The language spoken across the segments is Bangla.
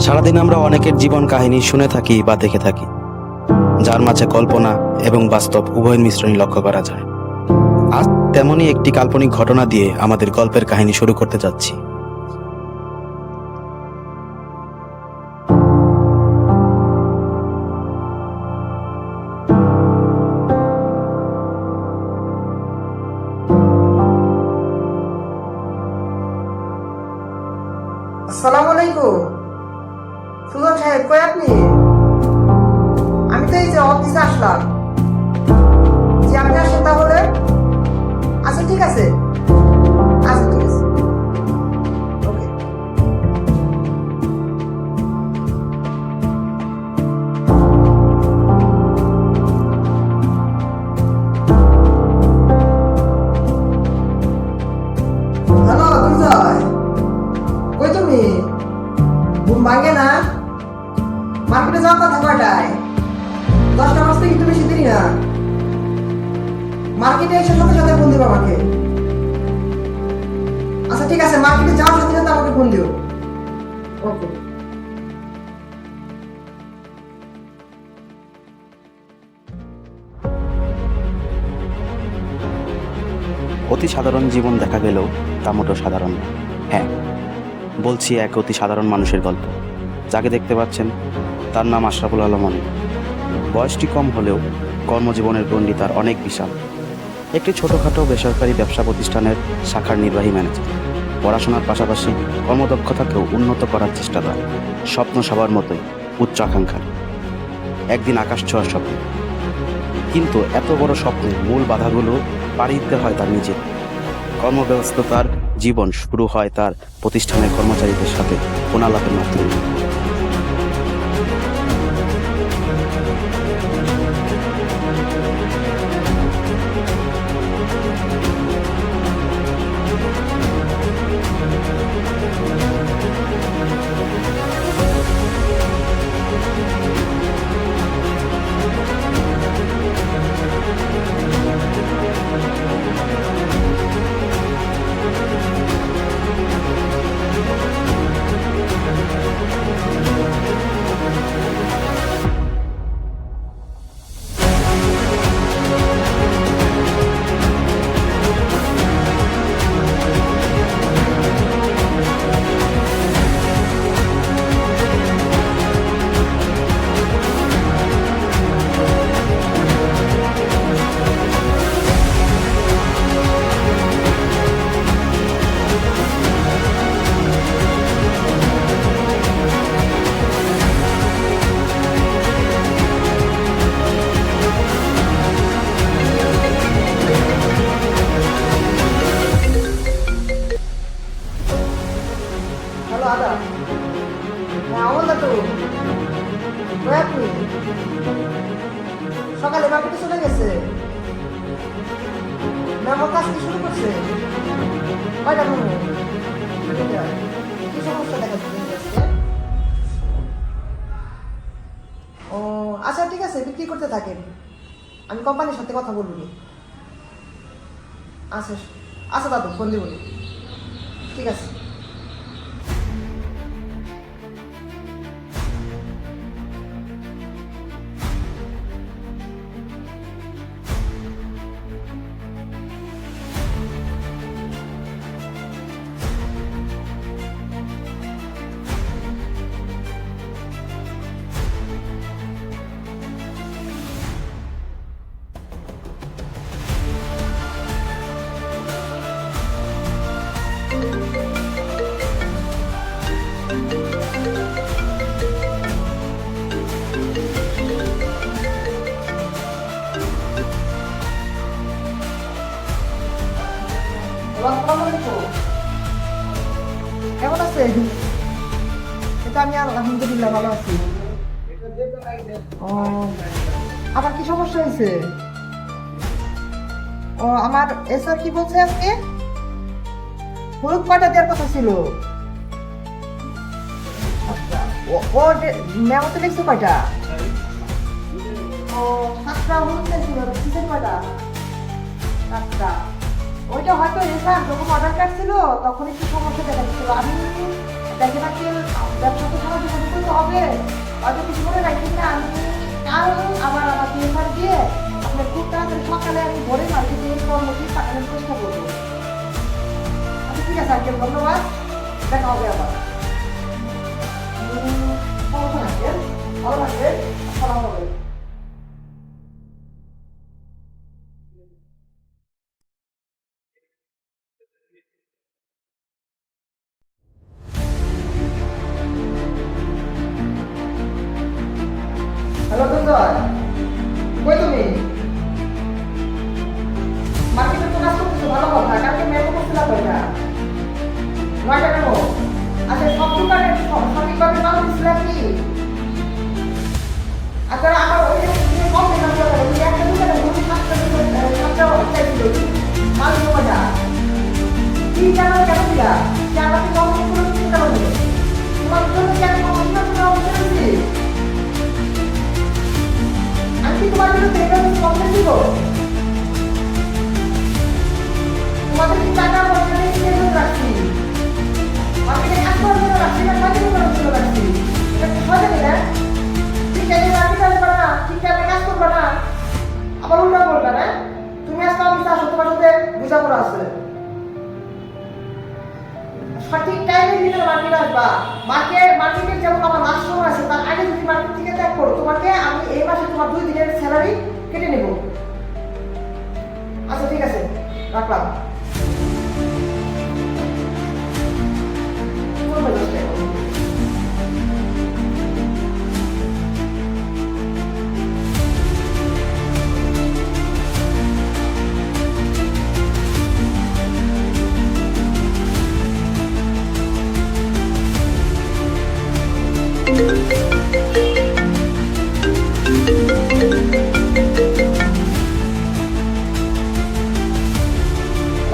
সারাদিন আমরা অনেকের জীবন কাহিনী শুনে থাকি বা দেখে থাকি, যার মাঝে কল্পনা এবং বাস্তব উভয়ের মিশ্রণই লক্ষ্য করা যায়। আজ তেমনই একটি কাল্পনিক ঘটনা দিয়ে আমাদের গল্পের কাহিনী শুরু করতে যাচ্ছি। আসসালামু আলাইকুম। সুজন সাহেব, কই আপনি? আমি তো এই যে অফিসে আসলাম। জি, আপনি আসেন তাহলে। আচ্ছা, ঠিক আছে। আচ্ছা, ঠিক আছে। ওকে। হ্যালো দুর্জয়, কই তুমি? ঘুম ভাঙে না? মার্কেটে যাওয়ার কথা কয়টায়? 10টা বাজতে কিন্তু বেশি দেরি না। মার্কেটে এসে সাথে সাথে ফোন দিও আমাকে। আচ্ছা, ঠিক আছে, মার্কেটে যাওয়ার সাথে সাথে আমাকে ফোন দিও। ওকে। অতি সাধারণ জীবন দেখা গেলেও তা মোটেও সাধারণ না। হ্যাঁ, বলছি এক অতি সাধারণ মানুষের গল্প। যাকে দেখতে পাচ্ছেন তার নাম আশরাফুল আলম অনিক। বয়সটি কম হলেও কর্মজীবনের গণ্ডি তার অনেক বিশাল। একটি ছোটোখাটো বেসরকারি ব্যবসা প্রতিষ্ঠানের শাখার নির্বাহী ম্যানেজার। পড়াশোনার পাশাপাশি কর্মদক্ষতাকেও উন্নত করার চেষ্টা তার। স্বপ্ন সবার মতোই উচ্চ আকাঙ্ক্ষার, একদিন আকাশ ছোঁয়ার স্বপ্ন। কিন্তু এত বড় স্বপ্নের মূল বাধাগুলো পাড়ি দিতে হয় তার নিজের। কর্মব্যস্ততার জীবন শুরু হয় তার প্রতিষ্ঠানের কর্মচারীদের সাথে ফোনালাপের মাধ্যমে। হ্যালো আদা। হ্যাঁ, আমার তো কই আপনি? সকালে মার্কেটে চলে গেছে। মেমোর কাজ কি শুরু করছে? কয়টা মেমো? কি সমস্যা দেখা দিচ্ছে? ও আচ্ছা, ঠিক আছে, বিক্রি করতে থাকেন। আমি কোম্পানির সাথে কথা বলবো। আচ্ছা আচ্ছা দাদু, ফোন দিব। ঠিক আছে। আসসালামু আলাইকুম। কেমন আছেন? এটা আমি আলহামদুলিল্লাহ ভালো আছি। ও, আবার কি সমস্যা হয়েছে? ও, আমার এসআর কি বলছে আজকে? হলুদ কয়টা দেওয়ার কথা ছিল? আচ্ছা, ও মেমোতে লিখছে কয়টা? ও, 7টা হলুদ চাইছিল, কিসের কয়টা? 7টা। ওইটা হয়তো এসআর যখন অর্ডার কাটছিল তখন একটু সমস্যা দেখা দিচ্ছিল। আমি দেখে নাকি ব্যবসা তো সারা জীবন করতে হবে, হয়তো কিছু মনে রাখি না। আমি কাল আবার আমার পেপার দিয়ে আপনার খুব তাড়াতাড়ি সকালে আমি ভোরে মার্কেটে কর্মসূচি পাঠানোর চেষ্টা করবো। আচ্ছা ঠিক আছে আঙ্কেল, ধন্যবাদ, দেখা হবে আবার। সমস্যা না আঙ্কেল, ভালো থাকবেন, আসসালামু আলাইকুম। হ্যালো দুর্জয়, কই তুমি? মার্কেটে তো কাজ করতেছো, ভালো কথা। কালকে মেয়ে করছিলাম ওইটা 9টা কেন? আচ্ছা সব দোকানে সঠিকভাবে মাল দিচ্ছিলাম কি? আচ্ছা আমার ওই যে কম দিলাম ওই একটা দোকানে ধরুন 7টা চাইছিল মাল জমাটা কি জানো কেন দিলা? যে আমাকে কম করে চিন্তা করবে তোমার জন্য কি আমি কম করে অবস্থা দিচ্ছি? আমি কি তোমার জন্য এভাবে কমপ্লেন দিব? তোমাদের কি টাকা পয়সা দিয়ে কিনে জন্য রাখছি? মার্কেটে কাজ করার জন্য রাখছি না কাজের করার জন্য রাখছি? এটা কি সহজে না? ঠিক আছে মার্কেট আসবে না, ঠিক আছে কাজ করবে না, আবার উল্টা বলবে না। তুমি আজকে অফিসে আসো, তোমার সাথে বোঝাপড়া আছে। সঠিক টাইমে ভিতরে মার্কেটে আসবা। মার্কেটের যেমন আমার লাস্ট সময় আছে, তার আগে যদি মার্কেট থেকে ত্যাগ করো, তোমাকে আমি এই মাসে তোমার 2 দিনের স্যালারি কেটে নেব। আচ্ছা ঠিক আছে, রাখলাম।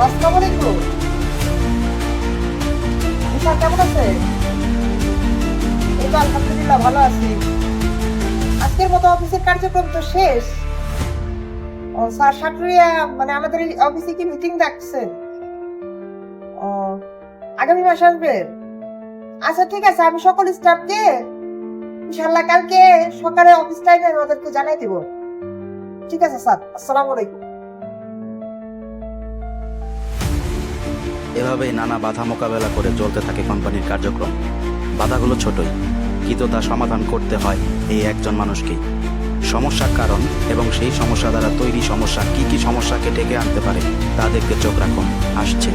আসসালামু আলাইকুম। স্যার কেমন আছে? এই তো আলহামদুলিল্লাহ ভালো আছি। আজকের মতো অফিসের কার্যক্রম তো শেষ। ও স্যার সাটুরিয়া মানে আমাদের এই অফিসে কি মিটিং ডাকছেন? ও আগামী মাসে আসবেন? আচ্ছা ঠিক আছে, আমি সকল স্টাফকে ইনশাআল্লাহ কালকে সকালে অফিস টাইমে ওদেরকে জানাই দেব। ঠিক আছে স্যার, আসসালামু আলাইকুম। এভাবেই নানা বাধা মোকাবেলা করে চলতে থাকে কোম্পানির কার্যক্রম। বাধাগুলো ছোটই, কিন্তু তা সমাধান করতে হয় এই একজন মানুষকেই। সমস্যার কারণ এবং সেই সমস্যা দ্বারা তৈরি সমস্যা কি কি সমস্যাকে ডেকে আনতে পারে তা দেখতে চোখ রাখুন। আসছে।